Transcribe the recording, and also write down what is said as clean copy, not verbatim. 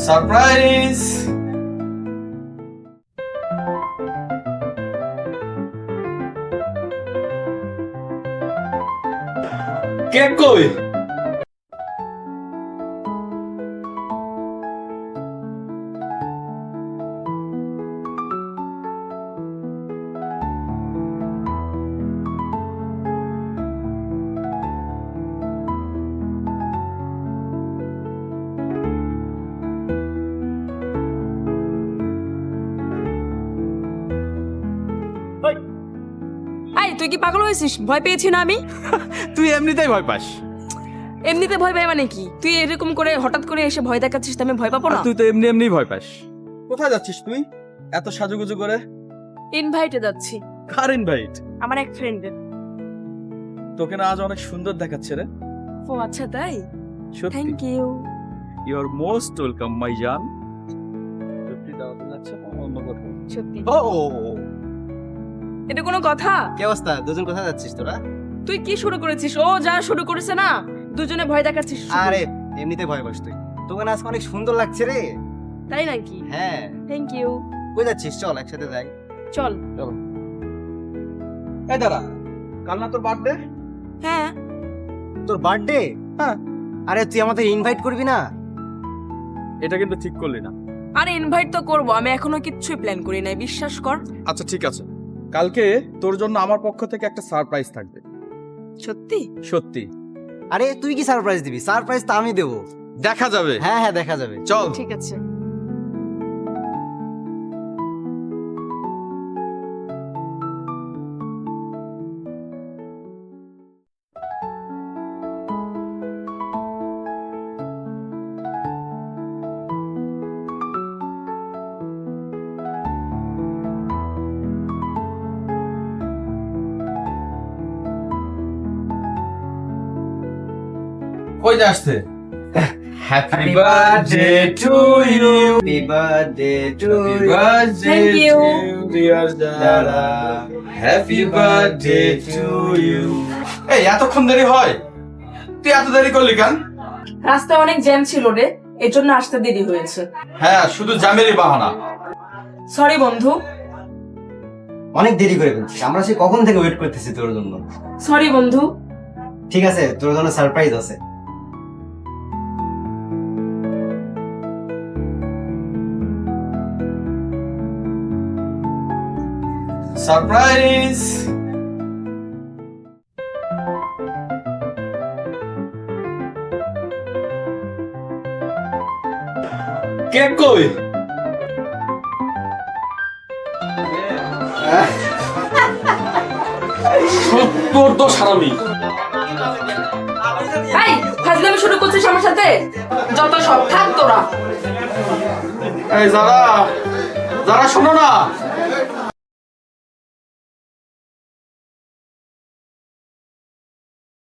Surprise. Cake কই? তুই কি পাগল হয়েছিস? ভয় পেয়েছি না আমি? তুই এমনিতেই ভয় পাস। এমনিতে ভয় পাই মানে কি? তুই এরকম করে হঠাৎ করে এসে ভয় দেখাচ্ছিস, আমি ভয় পাবো না? তুই তো এমনি ভয় পাস। কোথায় যাচ্ছিস তুই এত সাজুগুজু করে? ইনভাইটে যাচ্ছি কার ইনভাইট? আমার এক ফ্রেন্ডের। তোকে না আজ অনেক সুন্দর দেখাচ্ছে রে। ও আচ্ছা তাই? সত্যি? Thank you. You are most welcome my জান। সত্যি দাও লাগছে অন্য কথা। সত্যি? ও এটা কোনো কথা? কি অবস্থা? দুজন কোথায় যাচ্ছিস তোরা? তুই কি শুরু করেছিস? ও যা শুরু করেছে না, দুজনে ভয় দেখাচ্ছিস শুধু। আরে এমনিতে ভয় পাস তুই। তোকে না আজকে অনেক সুন্দর লাগছে রে। তাই নাকি? হ্যাঁ। Thank you. কই যাচ্ছিস? চল একসাথে যাই। চল। এই দাঁড়া, কাল না তোর বার্থডে? হ্যাঁ। তোর বার্থডে? হ্যাঁ। আরে তুই আমাদের ইনভাইট করবি না? এটা কিন্তু ঠিক করলি না। আরে ইনভাইট তো করব, আমি এখনো কিচ্ছুই প্ল্যান করি নাই, বিশ্বাস কর। আচ্ছা ঠিক আছে, কালকে তোর জন্য আমার পক্ষ থেকে একটা সারপ্রাইজ থাকবে। সত্যি? সত্যি। আরে তুই কি সারপ্রাইজ দিবি? সারপ্রাইজ তো আমি দেবো। দেখা যাবে। হ্যাঁ হ্যাঁ দেখা যাবে। চল। ঠিক আছে। কই যাচ্ছে? Happy birthday to you. Happy birthday to Thank you. Dear Zara. Happy birthday to you. এই এতক্ষণ দেরি হয়? তুই এত দেরি করলি কেন? রাস্তায় অনেক জ্যাম ছিল রে, এজন্য আসতে দেরি হয়েছে। হ্যাঁ, শুধু জ্যামেরই বাহানা। সরি বন্ধু। অনেক দেরি করে ফেলছিস। আমরা সে কখন থেকে ওয়েট করতেছি তোর জন্য। সরি বন্ধু। ঠিক আছে, তোর জন্য সারপ্রাইজ আছে। সারপ্রাইজ। কেক কই? তোর দোষ হারামি। এই ফাজলামি শুরু করছিস আমার সাথে? যত সব থাক তোরা। এই যারা শোনো না,